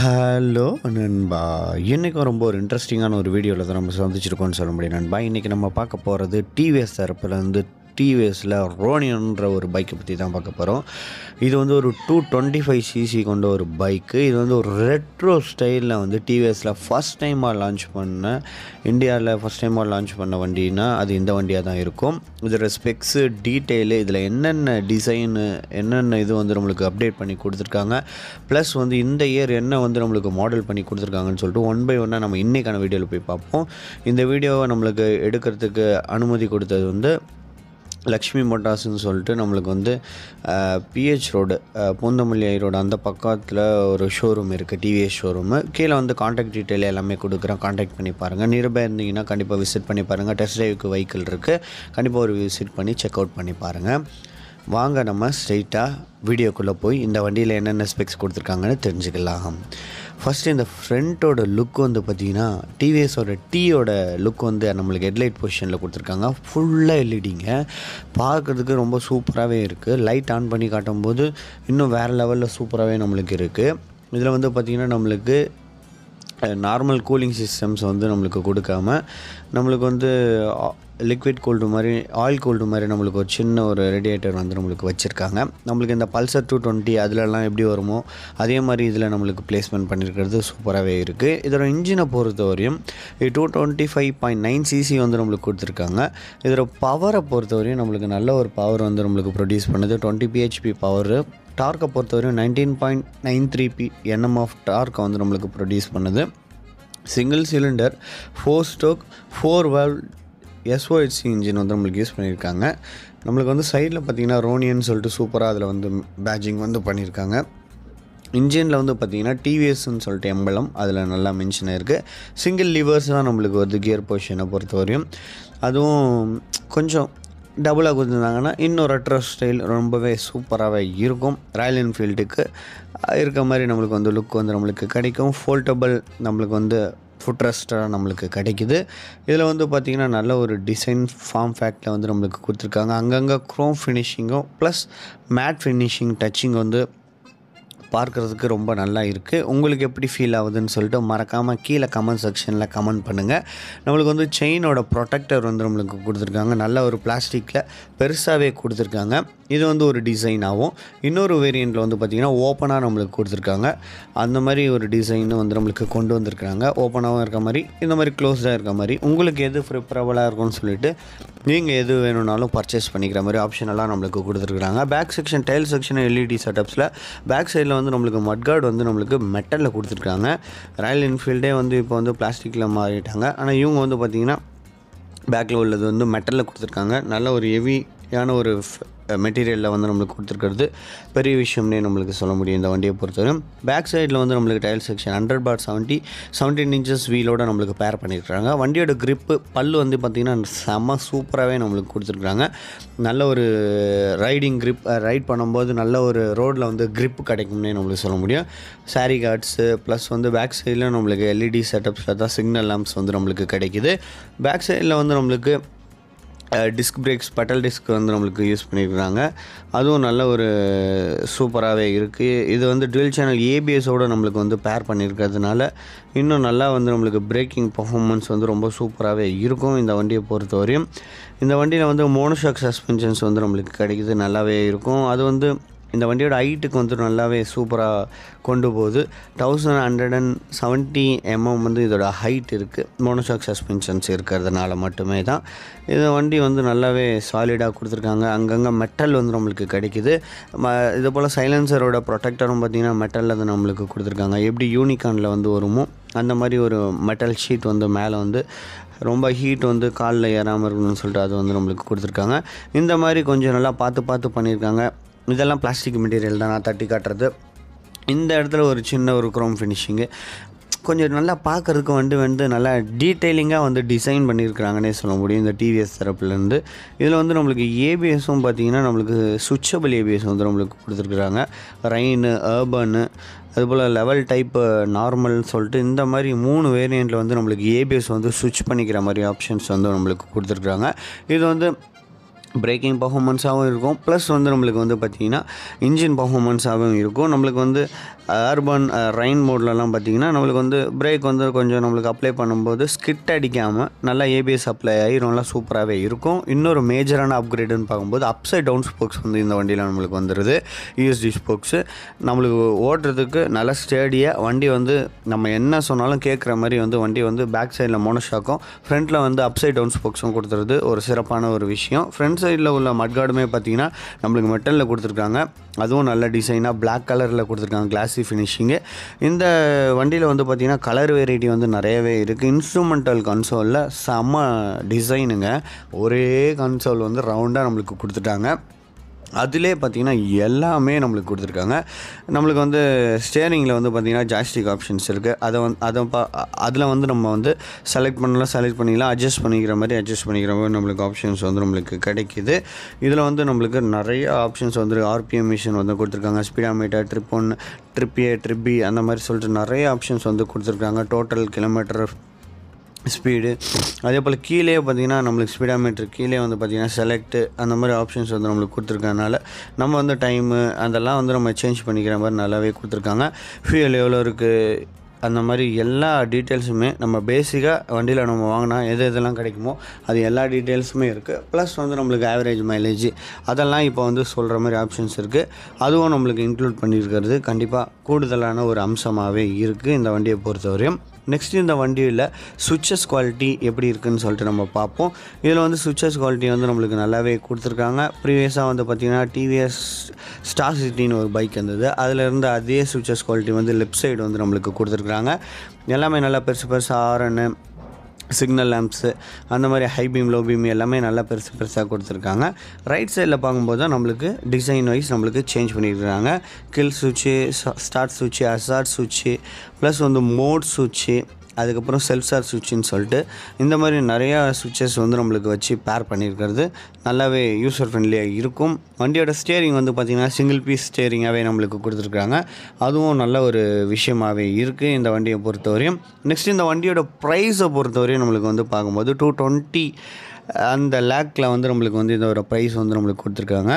Hello நண்பா. இன்றைக்கும் ரொம்ப ஒரு இன்ட்ரெஸ்டிங்கான ஒரு வீடியோவில் தான் நம்ம சந்திச்சிருக்கோம்னு சொல்ல முடியும் நண்பா. இன்றைக்கி நம்ம பார்க்க போகிறது டிவிஎஸ் தரப்புலேருந்து டிவிஎஸில் ரோனியன்ற ஒரு பைக்கை பற்றி தான் பார்க்க போகிறோம். இது வந்து ஒரு 225cc கொண்ட ஒரு பைக்கு. இது வந்து ஒரு ரெட்ரோ ஸ்டைலில் வந்து டிவிஎஸில் இந்தியாவில் ஃபஸ்ட் டைமாக லான்ச் பண்ண வண்டினா அது இந்த வண்டியாக தான் இருக்கும். இதோட ஸ்பெக்ஸு, டீட்டெயிலு, இதில் என்னென்ன டிசைனு, என்னென்ன இது வந்து நம்மளுக்கு அப்டேட் பண்ணி கொடுத்துருக்காங்க, ப்ளஸ் வந்து இந்த இயர் என்ன வந்து நம்மளுக்கு மாடல் பண்ணி கொடுத்துருக்காங்கன்னு சொல்லிட்டு ஒன் பை ஒன்னாக நம்ம இன்றைக்கான வீடியோவில் போய் பார்ப்போம். இந்த வீடியோவை நம்மளுக்கு எடுக்கிறதுக்கு அனுமதி கொடுத்தது வந்து லக்ஷ்மி மோட்டார்ஸ்ன்னு சொல்லிட்டு நம்மளுக்கு வந்து பிஹெச் ரோடு, பூந்தமல்லி ரோடு அந்த பக்கத்தில் ஒரு ஷோரூம் இருக்குது, டிவிஎஸ் ஷோரூமு. கீழே வந்து காண்டாக்ட் டீட்டெயில் எல்லாமே கொடுக்குறேன், காண்டாக்ட் பண்ணி பாருங்கள். நியர்பை இருந்தீங்கன்னா கண்டிப்பாக விசிட் பண்ணி பாருங்கள். டெஸ்ட் ட்ரைவுக்கு வெஹிக்கிள் இருக்குது, கண்டிப்பாக ஒரு விசிட் பண்ணி செக் அவுட் பண்ணி பாருங்கள். வாங்க நம்ம ஸ்ட்ரெயிட்டாக வீடியோக்குள்ளே போய் இந்த வண்டியில் என்னென்ன ஸ்பெக்ஸ் கொடுத்துருக்காங்கன்னு தெரிஞ்சுக்கலாம். ஃபஸ்ட்டு இந்த ஃப்ரண்ட்டோட லுக் வந்து பார்த்திங்கன்னா டிவிஎஸோட டீயோட லுக் வந்து நம்மளுக்கு ஹெட்லைட் பொசிஷனில் கொடுத்துருக்காங்க. ஃபுல்லாக எல்இடிங்க, பார்க்குறதுக்கு ரொம்ப சூப்பராகவே இருக்குது. லைட் ஆன் பண்ணி காட்டும்போது இன்னும் வேறு லெவலில் சூப்பராகவே நம்மளுக்கு இருக்குது. இதில் வந்து பார்த்திங்கன்னா நம்மளுக்கு நார்மல் கூலிங் சிஸ்டம்ஸ் வந்து நம்மளுக்கு கொடுக்காம நம்மளுக்கு வந்து லிக்விட் கூல்டு மாதிரி, ஆயில் கூல்டு மாதிரி நம்மளுக்கு ஒரு சின்ன ஒரு ரேடியேட்டர் வந்து நம்மளுக்கு வச்சுருக்காங்க. நம்மளுக்கு இந்த பல்சர் 220 அதிலலாம் எப்படி வருமோ அதே மாதிரி இதில் நம்மளுக்கு பிளேஸ்மெண்ட் பண்ணியிருக்கிறது சூப்பராகவே இருக்குது. இதோட இன்ஜினை பொறுத்தவரையும் 225.9cc வந்து நம்மளுக்கு கொடுத்துருக்காங்க. இதோட பவரை பொறுத்தவரையும் நம்மளுக்கு நல்ல ஒரு பவர் வந்து நம்மளுக்கு ப்ரொடியூஸ் பண்ணுது. 20 bhp பவரு. டார்க்கை பொறுத்தவரையும் 19.93 Nm ஆஃப் டார்க்கை வந்து நம்மளுக்கு ப்ரொடியூஸ் பண்ணுது. Single cylinder 4 stroke 4 valve SOHC engine வந்து நம்மளுக்கு யூஸ் பண்ணியிருக்காங்க. நம்மளுக்கு வந்து சைடில் பார்த்திங்கன்னா ரோனியன்னு சொல்லிட்டு சூப்பராக அதில் வந்து பேட்ஜிங் வந்து பண்ணியிருக்காங்க. இன்ஜினில் வந்து பார்த்திங்கன்னா டிவிஎஸ்ன்னு சொல்லிட்டு எம்பளம் அதில் நல்லா மென்ஷன் ஆகிருக்கு. சிங்கிள் லிவர்ஸ் தான் நம்மளுக்கு வருது கியர் பொசிஷனை பொறுத்தவரையும். அதுவும் கொஞ்சம் டபுளாக கொடுத்துருந்தாங்கன்னா இன்னும் ரெட்ரோ ஸ்டைல் ரொம்பவே சூப்பராகவே இருக்கும். ராயல் என்ஃபீல்டுக்கு இருக்க மாதிரி நம்மளுக்கு வந்து லுக் வந்து நம்மளுக்கு கிடைக்கும். ஃபோல்டபுள் நம்மளுக்கு வந்து ஃபுட் ரெஸ்ட்டாக நம்மளுக்கு கிடைக்குது. இதில் வந்து பார்த்திங்கன்னா நல்ல ஒரு டிசைன் ஃபார்ம் ஃபேக்டில் வந்து நம்மளுக்கு கொடுத்துருக்காங்க. அங்கங்கே க்ரோம் ஃபினிஷிங்கும் ப்ளஸ் மேட் ஃபினிஷிங் டச்சிங் வந்து பார்க்குறதுக்கு ரொம்ப நல்லா இருக்குது. உங்களுக்கு எப்படி ஃபீல் ஆகுதுன்னு சொல்லிட்டு மறக்காமல் கீழே கமெண்ட் செக்ஷனில் கமெண்ட் பண்ணுங்கள். நம்மளுக்கு வந்து செயினோட ப்ரொடெக்டர் வந்து நம்மளுக்கு கொடுத்துருக்காங்க. நல்ல ஒரு பிளாஸ்டிக்கில் பெருசாகவே கொடுத்துருக்காங்க. இது வந்து ஒரு டிசைனாகவும், இன்னொரு வேரியண்ட்டில் வந்து பார்த்திங்கன்னா ஓப்பனாக நம்மளுக்கு கொடுத்துருக்காங்க. அந்த மாதிரி ஒரு டிசைனும் வந்து நம்மளுக்கு கொண்டு வந்திருக்காங்க. ஓப்பனாகவும் இருக்க மாதிரி, இந்த மாதிரி க்ளோஸ்டாக இருக்க மாதிரி உங்களுக்கு எது ப்ரிஃபரபுளாக இருக்கும்னு சொல்லிட்டு நீங்கள் எது வேணும்னாலும் பர்ச்சேஸ் பண்ணிக்கிற மாதிரி ஆப்ஷனெல்லாம் நம்மளுக்கு கொடுத்துருக்குறாங்க. Back section, tail section, LED செட்டப்ஸில் பேக் சைடில் வந்து நம்மளுக்கு மட்கார்டு வந்து நம்மளுக்கு மெட்டலில் கொடுத்துருக்காங்க. ராயல் என்ஃபீல்டே வந்து இப்போ வந்து பிளாஸ்டிக்கில் மாறிட்டாங்க. ஆனால் இவங்க வந்து பார்த்திங்கன்னா பேக்கில் உள்ளது வந்து மெட்டலில் கொடுத்துருக்காங்க. நல்ல ஒரு ஹெவியான ஒரு மெட்டீரியலில் வந்து நம்மளுக்கு கொடுத்துருக்கிறது பெரிய விஷயம்னே நம்மளுக்கு சொல்ல முடியும் இந்த வண்டியை பொறுத்தவரை. பேக் சைடில் வந்து நம்மளுக்கு டைல் செக்ஷன் 100/17 இன்ச்சஸ் வீலோடு நம்மளுக்கு பேர் பண்ணியிருக்காங்க. வண்டியோட கிரிப்பு பல்லு வந்து பார்த்திங்கன்னா செம்ம சூப்பராகவே நம்மளுக்கு கொடுத்துருக்குறாங்க. நல்ல ஒரு ரைடிங் கிரிப், ரைட் பண்ணும்போது நல்ல ஒரு ரோடில் வந்து கிரிப் கிடைக்கும்னே நம்மளுக்கு சொல்ல முடியும். சாரி கார்ட்ஸு ப்ளஸ் வந்து பேக் சைடில் நம்மளுக்கு எல்இடி செட்டப்ஸில் தான் சிக்னல் லேம்ப்ஸ் வந்து நம்மளுக்கு கிடைக்குது. பேக் சைடில் வந்து நம்மளுக்கு டிஸ்க் பிரேக்ஸ், பெட்டல் டிஸ்க் வந்து நம்மளுக்கு யூஸ் பண்ணியிருக்கிறாங்க. அதுவும் நல்ல ஒரு சூப்பராகவே இருக்குது. இது வந்து டுவெல் சேனல் ஏபிஎஸோடு நம்மளுக்கு வந்து பேர் பண்ணியிருக்கிறதுனால இன்னும் நல்லா வந்து நம்மளுக்கு பிரேக்கிங் பர்ஃபார்மன்ஸ் வந்து ரொம்ப சூப்பராகவே இருக்கும் இந்த வண்டியை பொறுத்தவரையும். இந்த வண்டியில் வந்து மோனோஷாக் சஸ்பென்ஷன்ஸ் வந்து நம்மளுக்கு கிடைக்குது, நல்லாவே இருக்கும். அது வந்து இந்த வண்டியோட ஹைட்டுக்கு வந்து நல்லாவே சூப்பராக கொண்டு போகுது. 1170 mm வந்து இதோட ஹைட் இருக்குது. மோனோஷாக் சஸ்பென்ஷன்ஸ் இருக்கிறதுனால மட்டுமே தான் இந்த வண்டி வந்து நல்லாவே சாலிடாக கொடுத்துருக்காங்க. அங்கங்கே மெட்டல் வந்து நம்மளுக்கு கிடைக்குது. இது போல் சைலன்சரோட ப்ரொடெக்டரும் பார்த்திங்கன்னா மெட்டலில் தான் நம்மளுக்கு கொடுத்துருக்காங்க. எப்படி யூனிகார்னில் வந்து வருமோ அந்த மாதிரி ஒரு மெட்டல் ஷீட் வந்து மேலே வந்து ரொம்ப ஹீட் வந்து காலில் ஏறாமல் இருக்கணும்னு சொல்லிட்டு அது வந்து நம்மளுக்கு கொடுத்துருக்காங்க. இந்த மாதிரி கொஞ்சம் நல்லா பார்த்து பண்ணியிருக்காங்க. இதெல்லாம் பிளாஸ்டிக் மெட்டீரியல் தான் நான் தட்டி காட்டுறது. இந்த இடத்துல ஒரு சின்ன ஒரு க்ரோம் ஃபினிஷிங்கு கொஞ்சம் நல்லா பார்க்குறதுக்கு வந்து நல்லா டீட்டெயிலிங்காக வந்து டிசைன் பண்ணியிருக்கிறாங்கன்னே சொல்ல முடியும் இந்த டிவிஎஸ் தரப்புலேருந்து. இதில் வந்து நம்மளுக்கு ஏபிஎஸும் பார்த்திங்கன்னா நம்மளுக்கு சுவிட்சபிள் ஏபிஎஸ் வந்து நம்மளுக்கு கொடுத்துருக்குறாங்க. ரெயின், அர்பனு, அதுபோல் லெவல் டைப்பு, நார்மல்னு சொல்லிட்டு இந்த மாதிரி 3 வேரியண்ட்டில் வந்து நம்மளுக்கு ஏபிஎஸ் வந்து ஸ்விட்ச் பண்ணிக்கிற மாதிரி ஆப்ஷன்ஸ் வந்து நம்மளுக்கு கொடுத்துருக்குறாங்க. இது வந்து பிரேக்கிங் பர்ஃபார்மன்ஸாகவும் இருக்கும், ப்ளஸ் வந்து நம்மளுக்கு வந்து பார்த்திங்கன்னா இன்ஜின் பர்ஃபார்மன்ஸாகவும் இருக்கும். நம்மளுக்கு வந்து அர்பன் ரெயின் மோட்லலாம் பார்த்திங்கன்னா நம்மளுக்கு வந்து பிரேக் வந்து கொஞ்சம் நம்மளுக்கு அப்ளை பண்ணும்போது ஸ்கிட் அடிக்காமல் நல்லா ஏபிஎஸ் அப்ளை ஆகி நல்லா சூப்பராகவே இருக்கும். இன்னொரு மேஜரான அப்கிரேடுன்னு பார்க்கும்போது அப்சைட் டவுன் ஸ்போக்ஸ் வந்து இந்த வண்டியில் நம்மளுக்கு வந்துடுது. யூஎஸ்டி ஸ்போக்ஸு நம்மளுக்கு ஓட்டுறதுக்கு நல்லா ஸ்டேடியாக வண்டி வந்து நம்ம என்ன சொன்னாலும் கேட்குற மாதிரி வந்து வண்டி வந்து பேக் சைடில் மோனோஷாக்கும் ஃப்ரண்ட்டில் வந்து அப்சைட் டவுன் ஸ்போக்ஸும் கொடுத்துருது ஒரு சிறப்பான ஒரு விஷயம். ஃப்ரண்ட் சைடில் உள்ள மட்கார்டுமே பார்த்திங்கன்னா நம்மளுக்கு மெட்டலில் கொடுத்துருக்காங்க. அதுவும் நல்ல டிசைனாக பிளாக் கலரில் கொடுத்துருக்காங்க, கிளாஸி ஃபினிஷிங்கு. இந்த வண்டியில் வந்து பார்த்திங்கன்னா கலர் வெரைட்டி வந்து நிறையவே இருக்குது. இன்ஸ்ட்ருமெண்டல் கன்சோலில் செம்ம டிசைனுங்க. ஒரே கன்சோல் வந்து ரவுண்டாக நம்மளுக்கு கொடுத்துட்டாங்க. அதிலே பார்த்திங்கன்னா எல்லாமே நம்மளுக்கு கொடுத்துருக்காங்க. நம்மளுக்கு வந்து ஸ்டேரிங்கில் வந்து பார்த்திங்கன்னா ஜாய்ஸ்டிக் ஆப்ஷன்ஸ் இருக்குது. அதில் வந்து நம்ம வந்து செலக்ட் பண்ணிக்கலாம், அட்ஜஸ்ட் பண்ணிக்கிற மாதிரி நம்மளுக்கு ஆப்ஷன்ஸ் வந்து நம்மளுக்கு கிடைக்கிது. இதில் வந்து நம்மளுக்கு நிறைய ஆப்ஷன்ஸ் வந்து ஆர்பிஎம் மிஷின் வந்து கொடுத்துருக்காங்க, speedometer, trip 1, trip A, trip B அந்த மாதிரி சொல்லிட்டு நிறைய ஆப்ஷன்ஸ் வந்து கொடுத்துருக்காங்க. டோட்டல் கிலோமீட்டர் ஸ்பீடு, அதே போல் கீழே பார்த்திங்கன்னா நம்மளுக்கு ஸ்பீடாமீட்டர் கீழே வந்து பார்த்திங்கன்னா செலக்ட்டு அந்த மாதிரி ஆப்ஷன்ஸ் வந்து நம்மளுக்கு கொடுத்துருக்கறனால நம்ம வந்து டைமு அதெல்லாம் வந்து நம்ம சேஞ்ச் பண்ணிக்கிற மாதிரி நல்லாவே கொடுத்துருக்காங்க. ஃபியூல் எவ்வளோ இருக்குது அந்த மாதிரி எல்லா டீட்டெயில்ஸுமே நம்ம பேசிக்காக வண்டியில் நம்ம வாங்கினா எதெல்லாம் கிடைக்குமோ அது எல்லா டீட்டெயில்ஸுமே இருக்குது. ப்ளஸ் வந்து நம்மளுக்கு ஆவரேஜ் மைலேஜ் அதெல்லாம் இப்போ வந்து சொல்கிற மாதிரி ஆப்ஷன்ஸ் இருக்குது. அதுவும் நம்மளுக்கு இன்க்ளூட் பண்ணியிருக்கிறது கண்டிப்பாக கூடுதலான ஒரு அம்சமாகவே இருக்குது இந்த வண்டியை பொறுத்தவரையும். நெக்ஸ்ட் இந்த வண்டியில் சுவிட்சஸ் குவாலிட்டி எப்படி இருக்குதுன்னு சொல்லிட்டு நம்ம பார்ப்போம். இதில் வந்து சுவிட்சஸ் குவாலிட்டி வந்து நம்மளுக்கு நல்லாவே கொடுத்துருக்காங்க. ப்ரீவியஸாக வந்து பார்த்திங்கன்னா டிவிஎஸ் ஸ்டார் சிட்டின்னு ஒரு பைக் இருந்தது, அதில் இருந்த அதே சுவிட்சஸ் குவாலிட்டி வந்து லெஃப்ட் சைடு வந்து நம்மளுக்கு கொடுத்துருக்குறாங்க. எல்லாமே நல்லா பெருசு ஆர்என்னு, சிக்னல் லேம்ப்ஸு அந்த மாதிரி ஹை பீம், லோ பீம் எல்லாமே நல்லா பெருசாக கொடுத்துருக்காங்க. ரைட் சைடில் பார்க்கும்போது தான் நம்மளுக்கு டிசைன் வைஸ் நம்மளுக்கு சேஞ்ச் பண்ணியிருக்காங்க. கில் சுவிட்சு, ஸ்டார்ட் சுவிட்சு, அசார்ட் சுவிட்சு, ப்ளஸ் வந்து மோட் சுவிட்சு, அதுக்கப்புறம் செல்ஃப் ஸ்டார்ட் சுவிட்சுன்னு சொல்லிட்டு இந்த மாதிரி நிறையா சுவிட்சஸ் வந்து நம்மளுக்கு வச்சு பேர் பண்ணியிருக்கிறது நல்லாவே யூசர் ஃப்ரெண்ட்லியாக இருக்கும். வண்டியோட ஸ்டேரிங் வந்து பார்த்திங்கன்னா சிங்கிள் பீஸ் ஸ்டேரிங்காகவே நம்மளுக்கு கொடுத்துருக்காங்க. அதுவும் நல்ல ஒரு விஷயமாகவே இருக்குது இந்த வண்டியை பொறுத்தவரையும். நெக்ஸ்ட் இந்த வண்டியோட ப்ரைஸை பொறுத்தவரையும் நம்மளுக்கு வந்து பார்க்கும்போது 220 அந்த லேக்கில் வந்து நம்மளுக்கு வந்து இதோட ப்ரைஸ் வந்து நம்மளுக்கு கொடுத்துருக்காங்க.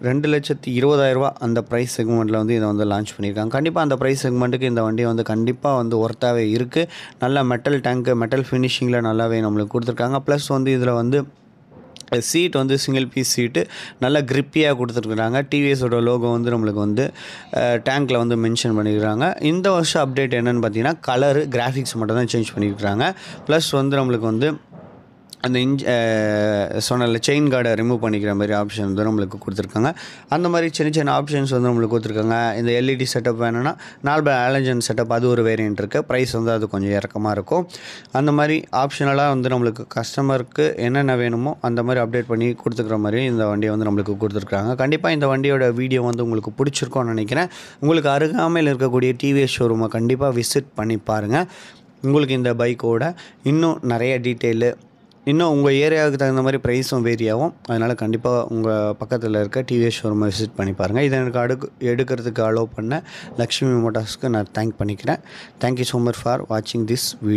2,20,000 அந்த ப்ரைஸ் செக்மெண்ட்டில் வந்து இதை வந்து லான்ச் பண்ணியிருக்காங்க. கண்டிப்பாக அந்த ப்ரைஸ் செக்மெண்ட்டுக்கு இந்த வண்டியை வந்து கண்டிப்பாக வந்து ஒர்த்தாகவே இருக்குது. நல்ல மெட்டல் டேங்க்கு, மெட்டல் ஃபினிஷிங்கில் நல்லாவே நம்மளுக்கு கொடுத்துருக்காங்க. ப்ளஸ் வந்து இதில் வந்து சீட் வந்து சிங்கிள் பீஸ் சீட்டு நல்லா கிரிப்பியாக கொடுத்துருக்குறாங்க. டிவிஎஸோட லோகோ வந்து நம்மளுக்கு வந்து டேங்க்கில் வந்து மென்ஷன் பண்ணியிருக்காங்க. இந்த வருஷம் அப்டேட் என்னென்னு பார்த்தீங்கன்னா கலரு, கிராஃபிக்ஸ் மட்டும் தான் சேஞ்ச் பண்ணியிருக்கிறாங்க. ப்ளஸ் வந்து நம்மளுக்கு வந்து அந்த சொன்னல செயின் கார்டை ரிமூவ் பண்ணிக்கிற மாதிரி ஆப்ஷன் வந்து நம்மளுக்கு கொடுத்துருக்காங்க. அந்த மாதிரி சின்ன ஆப்ஷன்ஸ் வந்து நம்மளுக்கு கொடுத்துருக்காங்க. இந்த எல்இடி செட்டப் வேணும்னா நார்மல் ஆலஜன் செட்டப் அது ஒரு வேரியன்ட் இருக்குது. ப்ரைஸ் வந்து அது கொஞ்சம் இறக்கமாக இருக்கும். அந்த மாதிரி ஆப்ஷனலாக வந்து நம்மளுக்கு கஸ்டமருக்கு என்னென்ன வேணுமோ அந்த மாதிரி அப்டேட் பண்ணி கொடுத்துக்கிற மாதிரி இந்த வண்டியை வந்து நம்மளுக்கு கொடுத்துருக்காங்க. கண்டிப்பாக இந்த வண்டியோட வீடியோ வந்து உங்களுக்கு பிடிச்சிருக்கோன்னு நினைக்கிறேன். உங்களுக்கு அருகாமையில் இருக்கக்கூடிய டிவிஎஸ் ஷோரூமை கண்டிப்பாக விசிட் பண்ணி பாருங்கள். உங்களுக்கு இந்த பைக்கோட இன்னும் நிறைய டீட்டெயிலு, இன்னும் உங்கள் ஏரியாவுக்கு தகுந்த மாதிரி ப்ரைஸும் வேரி ஆகும். அதனால் கண்டிப்பாக உங்கள் பக்கத்தில் இருக்க டிவிஎஸ் ஷோரூமை விசிட் பண்ணி பாருங்கள். இதை எனக்கு எடுக்கிறதுக்கு அலோவ் பண்ண லக்ஷ்மி மோட்டார்ஸ்க்கு நான் தேங்க் பண்ணிக்கிறேன். தேங்க்யூ ஸோ மச் ஃபார் வாட்சிங் திஸ் வீடியோ.